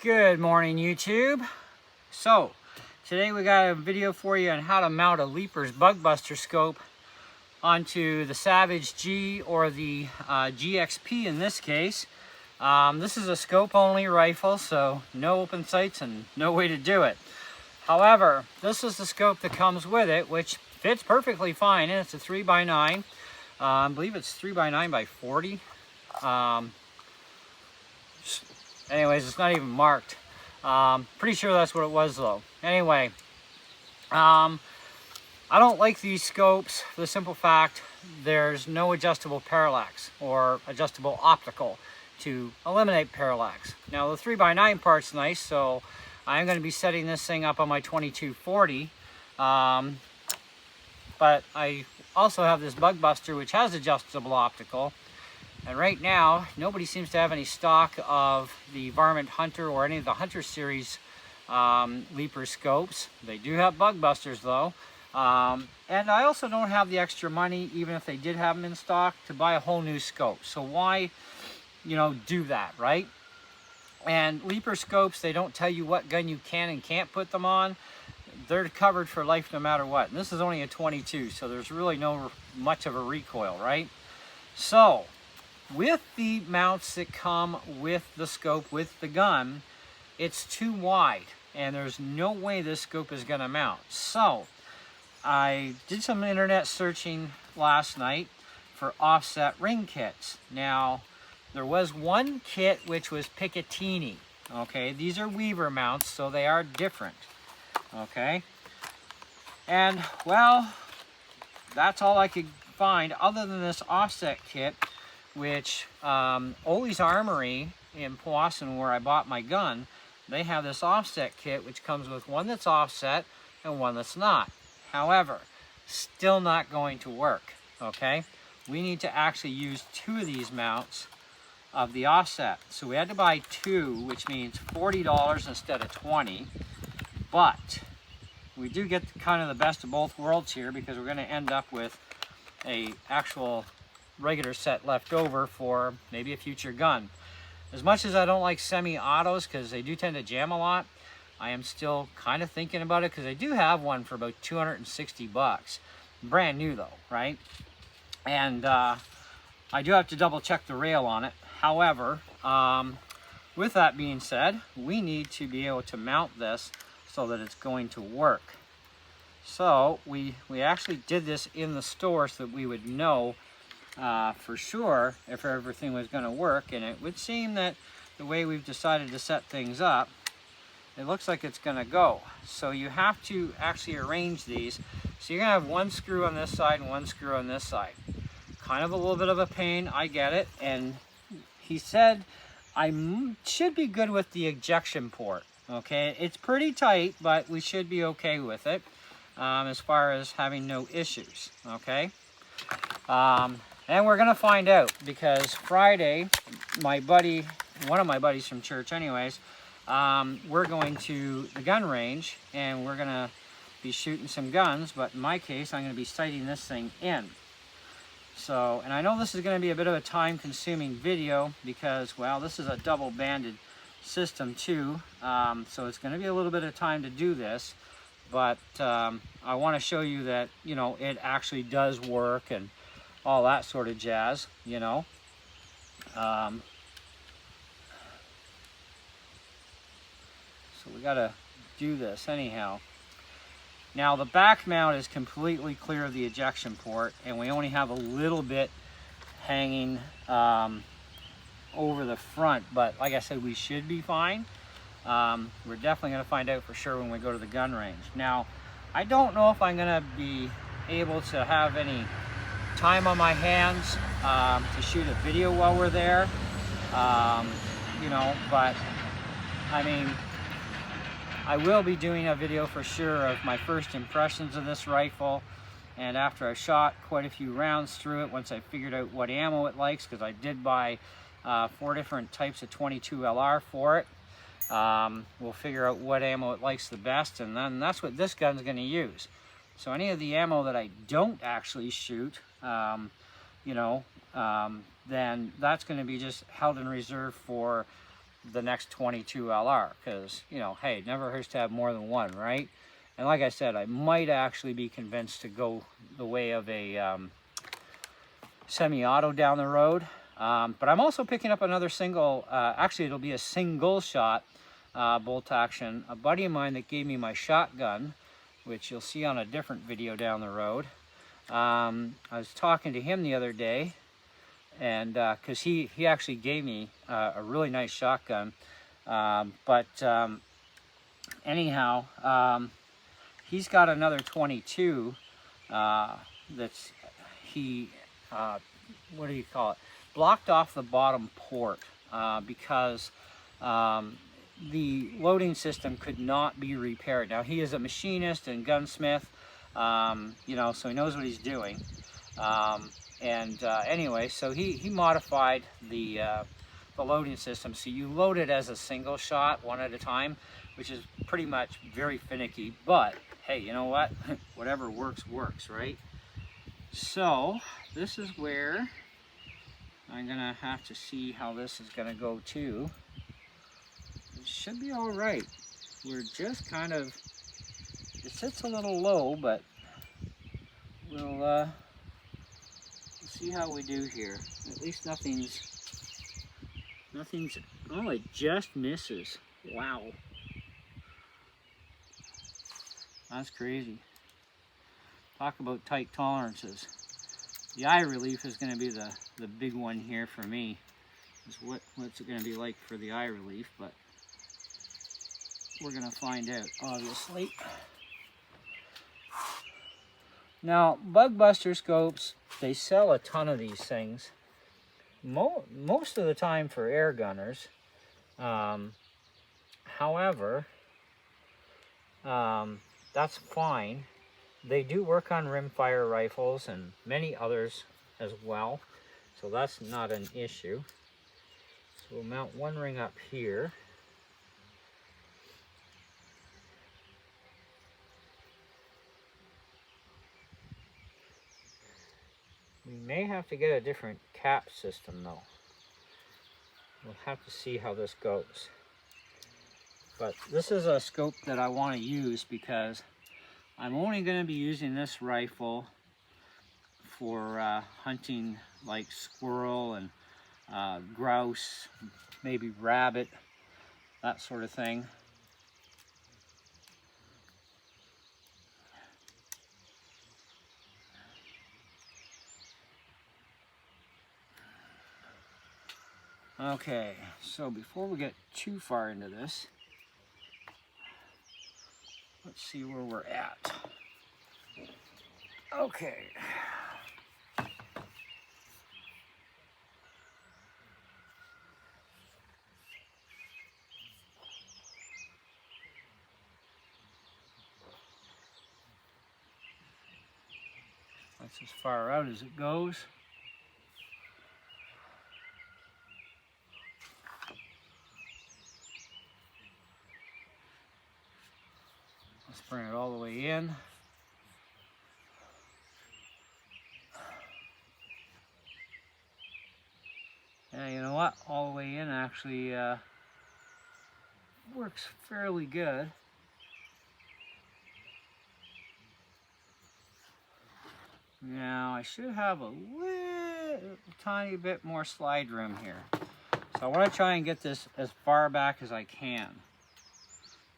Good morning, YouTube. So today we got a video for you on how to mount a Leaper's Bugbuster scope onto the Savage G or the GXP in this case. This is a scope only rifle, so no open sights and no way to do it. However, this is the scope that comes with it, which fits perfectly fine, and it's a 3x9. I believe it's 3x9 by 40. Anyways, it's not even marked. Pretty sure that's what it was though. Anyway, I don't like these scopes for the simple fact there's no adjustable parallax or adjustable optical to eliminate parallax. Now the 3x9 part's nice, so I'm going to be setting this thing up on my 2240. But I also have this Bugbuster which has adjustable optical. And right now, nobody seems to have any stock of the Varmint Hunter or any of the Hunter series Leaper scopes. They do have Bugbusters though. And I also don't have the extra money, even if they did have them in stock, to buy a whole new scope. So why, do that, right? And Leaper scopes, they don't tell you what gun you can and can't put them on. They're covered for life no matter what. And this is only a 22, so there's really no much of a recoil, right? So with the mounts that come with the scope, with the gun, it's too wide and there's no way this scope is going to mount. So I did some internet searching last night for offset ring kits. Now there was one kit which was Picatinny. Okay, these are Weaver mounts, so they are different. Okay, and well, that's all I could find other than this offset kit, which Ole's Armory in Powassan, where I bought my gun, they have this offset kit which comes with one that's offset and one that's not. However, still not going to work. Okay, we need to actually use two of these mounts of the offset, so we had to buy two, which means $40 instead of $20. But we do get kind of the best of both worlds here, because we're going to end up with a actual regular set left over for maybe a future gun. As much as I don't like semi-autos because they do tend to jam a lot, I am still kind of thinking about it, because I do have one for about 260 bucks. Brand new though, right? And I do have to double check the rail on it. However, with that being said, we need to be able to mount this so that it's going to work. So we actually did this in the store so that we would know for sure if everything was going to work, and it would seem that the way we've decided to set things up, it looks like it's going to go. So you have to actually arrange these. So you're going to have one screw on this side and one screw on this side. Kind of a little bit of a pain, I get it. And he said I should be good with the ejection port. Okay, it's pretty tight, but we should be okay with it as far as having no issues. Okay. And we're gonna find out, because Friday, my buddy, one of my buddies from church anyways, we're going to the gun range and we're gonna be shooting some guns, but in my case I'm gonna be sighting this thing in. So, and I know this is gonna be a bit of a time consuming video because, well, this is a double banded system too, so it's gonna be a little bit of time to do this, but I want to show you that, it actually does work and all that sort of jazz, So we got to do this anyhow. Now the back mount is completely clear of the ejection port, and we only have a little bit hanging over the front, but like I said, we should be fine. We're definitely going to find out for sure when we go to the gun range. Now, I don't know if I'm going to be able to have any time on my hands to shoot a video while we're there, but I mean, I will be doing a video for sure of my first impressions of this rifle, and after I shot quite a few rounds through it, once I figured out what ammo it likes, because I did buy 4 different types of 22lr for it. We'll figure out what ammo it likes the best, and then that's what this gun's going to use. So any of the ammo that I don't actually shoot, then that's going to be just held in reserve for the next 22lr, because, you know, hey, it never hurts to have more than one, right? And like I said, I might actually be convinced to go the way of a semi-auto down the road. But I'm also picking up another single, actually it'll be a single shot bolt action. A buddy of mine that gave me my shotgun, which you'll see on a different video down the road. I was talking to him the other day, and because he actually gave me a really nice shotgun. Anyhow, he's got another 22 that's what do you call it? Blocked off the bottom port because the loading system could not be repaired. Now, he is a machinist and gunsmith, you know, so he knows what he's doing. Anyway, so he modified the loading system, so you load it as a single shot, one at a time, which is pretty much very finicky, but hey, you know what? Whatever works, works, right? So this is where I'm gonna have to see how this is gonna go too. It should be all right. We're just kind of, it sits a little low, but we'll see how we do here. At least nothing's, oh, it just misses. Wow. That's crazy. Talk about tight tolerances. The eye relief is going to be the big one here for me. Is what's it going to be like for the eye relief, but we're going to find out, obviously. Now, Bugbuster scopes, they sell a ton of these things. Most of the time for air gunners. However, that's fine. They do work on rimfire rifles and many others as well, so that's not an issue. So we'll mount one ring up here. We may have to get a different cap system though. We'll have to see how this goes. But this is a scope that I want to use because I'm only going to be using this rifle for hunting like squirrel and grouse, maybe rabbit, that sort of thing. Okay, so before we get too far into this, let's see where we're at. Okay. That's as far out as it goes. Let's bring it all the way in. Yeah, you know what? All the way in actually works fairly good. Now I should have a little tiny bit more slide room here. So I want to try and get this as far back as I can,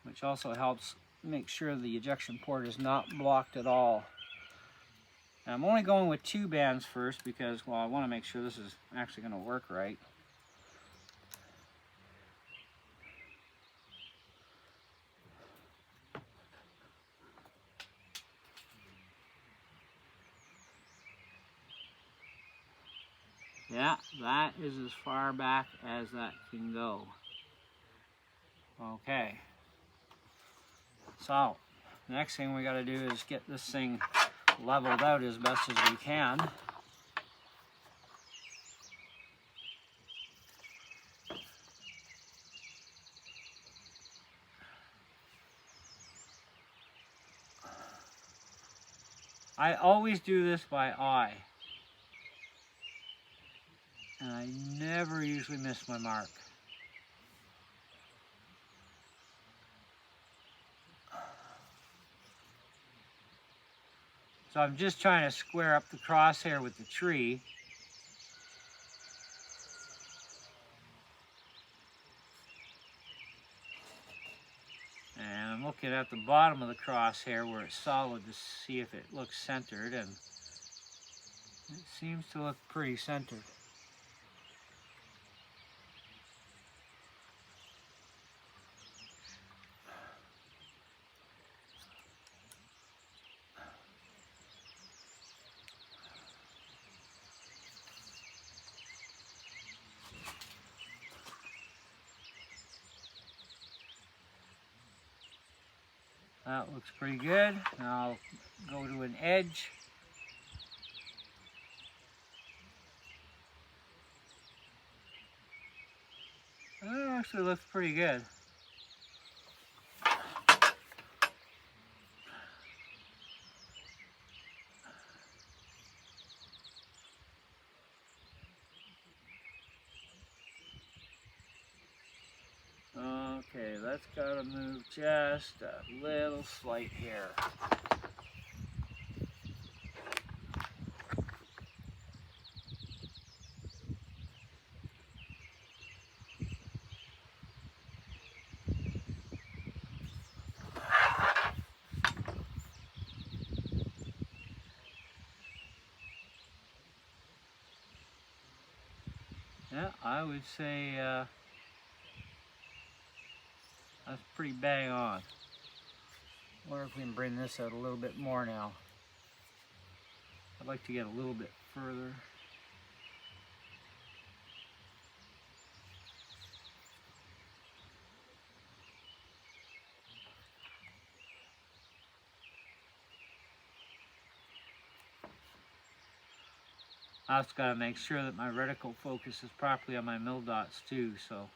which also helps make sure the ejection port is not blocked at all. And I'm only going with 2 bands first because, well, I want to make sure this is actually going to work right. Yeah, that is as far back as that can go. Okay. So, the next thing we got to do is get this thing leveled out as best as we can. I always do this by eye. And I never usually miss my mark. So I'm just trying to square up the crosshair with the tree. And I'm looking at the bottom of the crosshair where it's solid to see if it looks centered, and it seems to look pretty centered. That looks pretty good. Now I'll go to an edge. That actually looks pretty good. Okay, that's got to move just a little slight here. Yeah, I would say that's pretty bang on. Wonder if we can bring this out a little bit more now. I'd like to get a little bit further. I've just got to make sure that my reticle focuses properly on my mill dots too, so.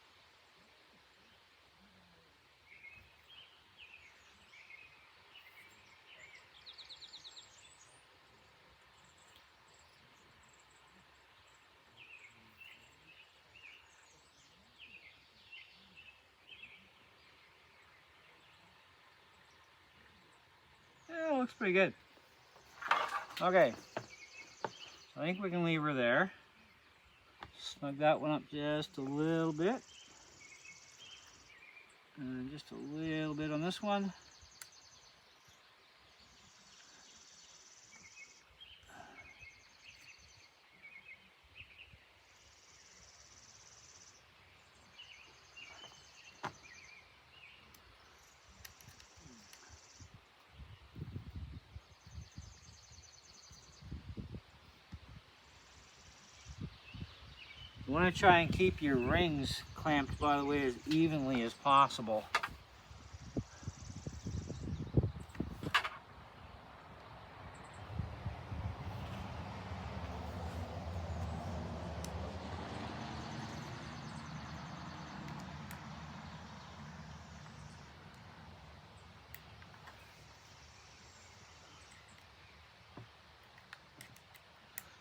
Yeah, it looks pretty good. Okay, I think we can leave her there. Snug that one up just a little bit. And just a little bit on this one. You want to try and keep your rings clamped, by the way, as evenly as possible.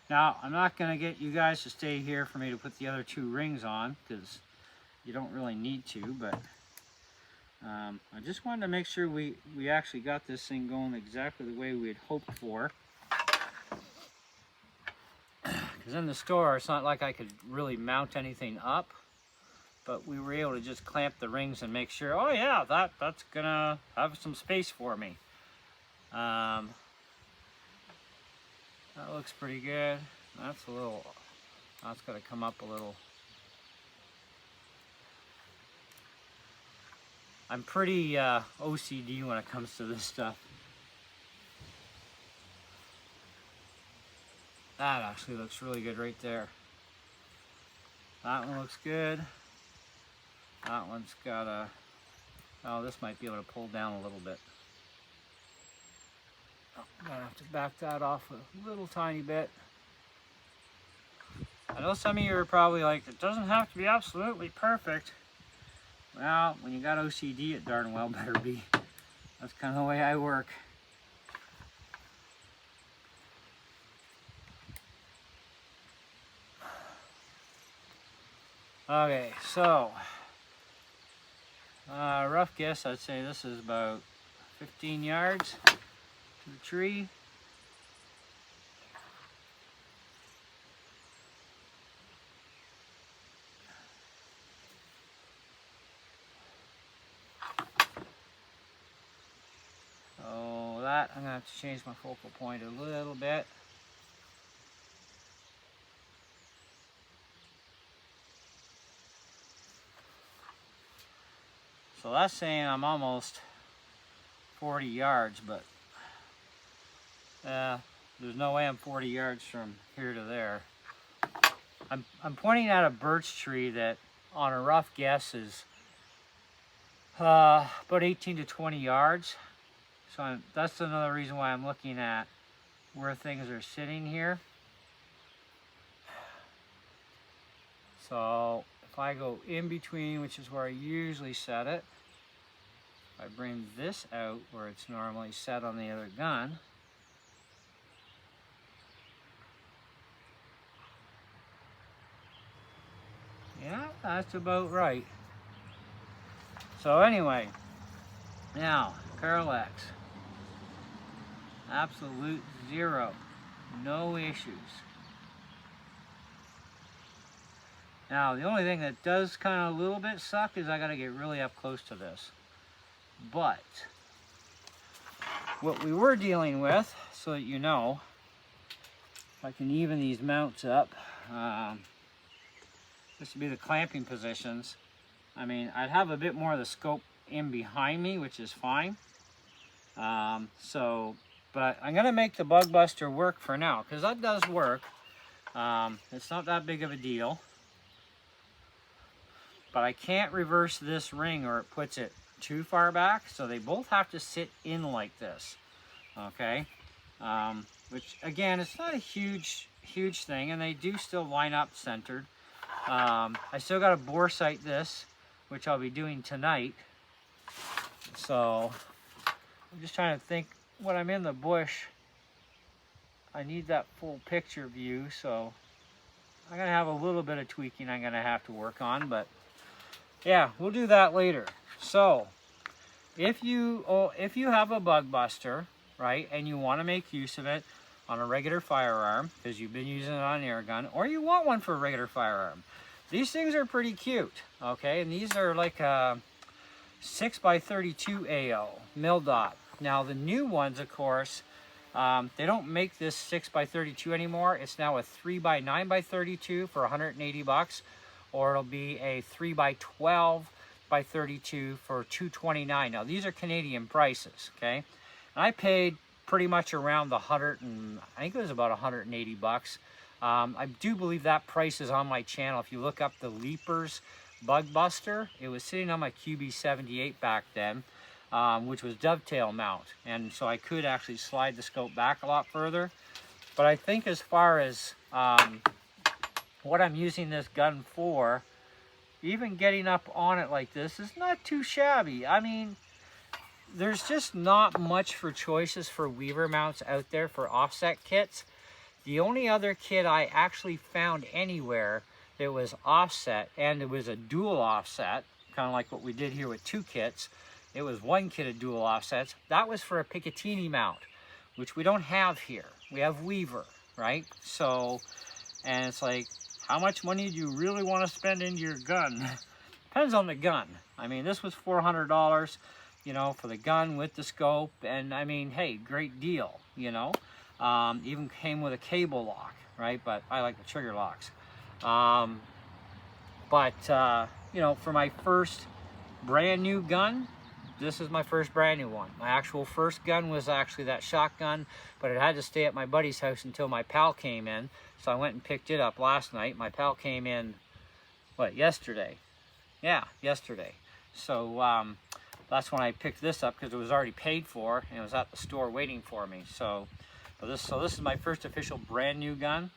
Now, I'm not going to get you guys to stay here for me to put the other two rings on, because you don't really need to, but I just wanted to make sure we actually got this thing going exactly the way we had hoped for. Because in the store, it's not like I could really mount anything up, but we were able to just clamp the rings and make sure, oh yeah, that's going to have some space for me. That looks pretty good. That's got to come up a little. I'm pretty OCD when it comes to this stuff. That actually looks really good right there. That one looks good. That one's got a, oh, this might be able to pull down a little bit. I'm gonna have to back that off a little tiny bit. I know some of you are probably like, it doesn't have to be absolutely perfect. Well, when you got OCD, it darn well better be. That's kind of the way I work. Okay, so rough guess, I'd say this is about 15 yards to the tree. have to change my focal point a little bit. So that's saying I'm almost 40 yards, but there's no way I'm 40 yards from here to there. I'm pointing at a birch tree that, on a rough guess, is about 18 to 20 yards. So that's another reason why I'm looking at where things are sitting here. So if I go in between, which is where I usually set it, I bring this out where it's normally set on the other gun. Yeah, that's about right. So anyway, now parallax, absolute 0, no issues. Now the only thing that does kind of a little bit suck is I got to get really up close to this. But what we were dealing with, so that you know, if I can even these mounts up, this would be the clamping positions. I mean, I'd have a bit more of the scope in behind me, which is fine. But I'm gonna make the Bugbuster work for now, because that does work. It's not that big of a deal. But I can't reverse this ring or it puts it too far back, so they both have to sit in like this, okay? Which again, it's not a huge thing, and they do still line up centered. I still got to bore sight this, which I'll be doing tonight. So I'm just trying to think, when I'm in the bush, I need that full picture view, so I'm gonna have a little bit of tweaking I'm gonna have to work on, but yeah, we'll do that later. So if you have a Bugbuster, right, and you want to make use of it on a regular firearm, because you've been using it on an air gun, or you want one for a regular firearm, these things are pretty cute, okay? And these are like a 6x32 AO mil dot. Now the new ones, of course, they don't make this 6x32 anymore. It's now a 3x9x32 for 180 bucks, or it'll be a 3x12x32 for 229. Now these are Canadian prices, okay? And I paid pretty much around the I think it was about 180 bucks. I do believe that price is on my channel. If you look up the Leapers Bugbuster, it was sitting on my QB78 back then, which was dovetail mount, and so I could actually slide the scope back a lot further. But I think as far as what I'm using this gun for, even getting up on it like this is not too shabby. I mean, there's just not much for choices for Weaver mounts out there for offset kits. The only other kit I actually found anywhere that was offset, and it was a dual offset, kind of like what we did here with 2 kits. It was 1 kit of dual offsets. That was for a Picatinny mount, which we don't have here. We have Weaver, right? So, and it's like, how much money do you really want to spend into your gun? Depends on the gun. I mean, this was $400, you know, for the gun with the scope, and I mean, hey, great deal, you know. Even came with a cable lock, right? But I like the trigger locks. You know, for my first brand new gun, this is my first brand new one. My actual first gun was actually that shotgun, but it had to stay at my buddy's house until my pal came in. So I went and picked it up last night. My pal came in, what, yesterday? Yeah, yesterday. So that's when I picked this up, because it was already paid for and it was at the store waiting for me. So this is my first official brand new gun.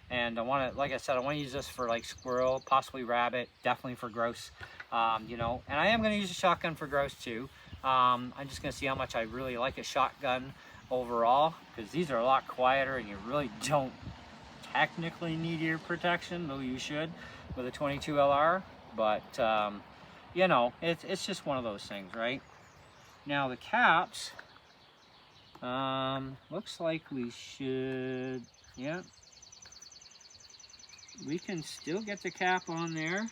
And I want to, like I said, I want to use this for like squirrel, possibly rabbit, definitely for grouse, you know. And I am going to use a shotgun for grouse too. I'm just going to see how much I really like a shotgun overall, because these are a lot quieter and you really don't technically need ear protection, though you should with a 22lr. But you know, it's just one of those things, right? Now the caps, looks like we should, yeah, we can still get the cap on there,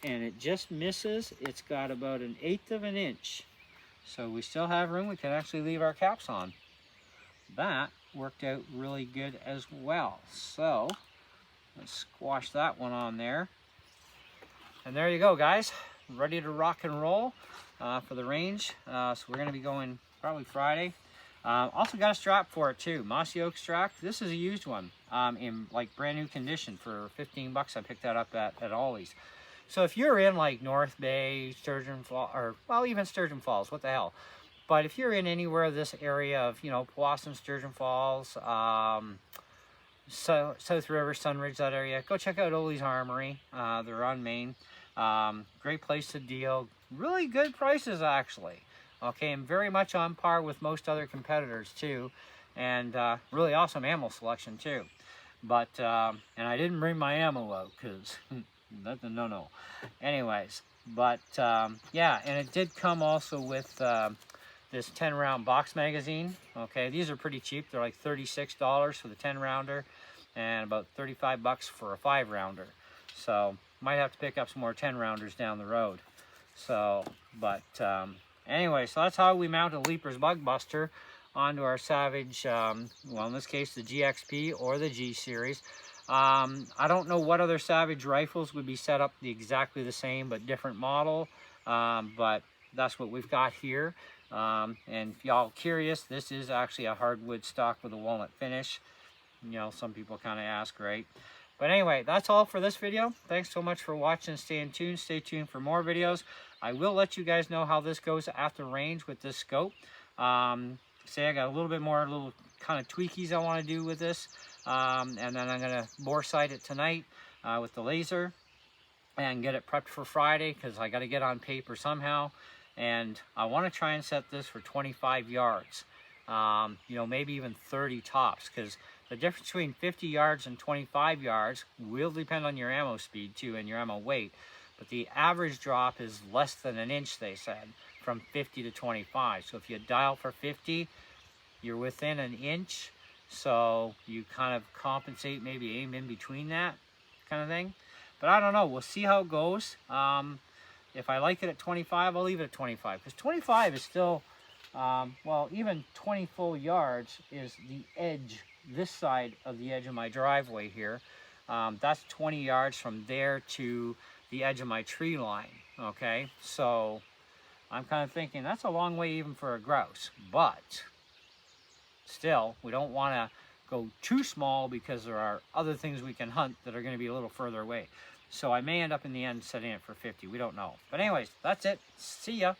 and it just misses. It's got about 1/8 of an inch, so we still have room. We can actually leave our caps on. that worked out really good as well. So let's squash that one on there. And there you go, guys. Ready to rock and roll for the range. So we're going to be going probably Friday. Also got a strap for it too. Mossy oak strap. This is a used one in like brand new condition for 15 bucks. I picked that up at Ollie's. So if you're in like North Bay, Sturgeon Falls, or well, even Sturgeon Falls, what the hell. But if you're in anywhere this area of, you know, Powassan, Sturgeon Falls, South River, Sunridge, that area, go check out Ollie's Armory. They're on Main. Great place to deal. Really good prices, actually. Okay, and very much on par with most other competitors, too. And really awesome ammo selection, too. But, and I didn't bring my ammo out, because that's a no-no. Anyways, but, yeah, and it did come also with this 10-round box magazine. Okay, these are pretty cheap. They're like $36 for the 10-rounder and about 35 bucks for a 5-rounder. So might have to pick up some more 10-rounders down the road. So, but anyway, so that's how we mounted Leaper's Bugbuster onto our Savage, well, in this case, the GXP or the G series. I don't know what other Savage rifles would be set up exactly the same, but different model. But that's what we've got here. And if y'all curious, this is actually a hardwood stock with a walnut finish. You know, some people kind of ask, right? But anyway, that's all for this video. Thanks so much for watching and staying tuned. Stay tuned for more videos. I will let you guys know how this goes after range with this scope. Say I got a little bit more little kind of tweakies I want to do with this. And then I'm going to bore sight it tonight with the laser and get it prepped for Friday, because I got to get on paper somehow. And I want to try and set this for 25 yards. You know, maybe even 30 tops, because the difference between 50 yards and 25 yards will depend on your ammo speed too and your ammo weight. But the average drop is less than an inch, they said, from 50 to 25. So if you dial for 50, you're within an inch. So you kind of compensate, maybe aim in between that kind of thing. But I don't know. We'll see how it goes. If I like it at 25, I'll leave it at 25. Because 25 is still, well, even 20 full yards is the edge, this side of the edge of my driveway here. That's 20 yards from there to the edge of my tree line. Okay, so I'm kind of thinking that's a long way even for a grouse. But still, we don't want to go too small, because there are other things we can hunt that are going to be a little further away. So I may end up in the end setting it for 50. We don't know. But anyways, that's it. See ya.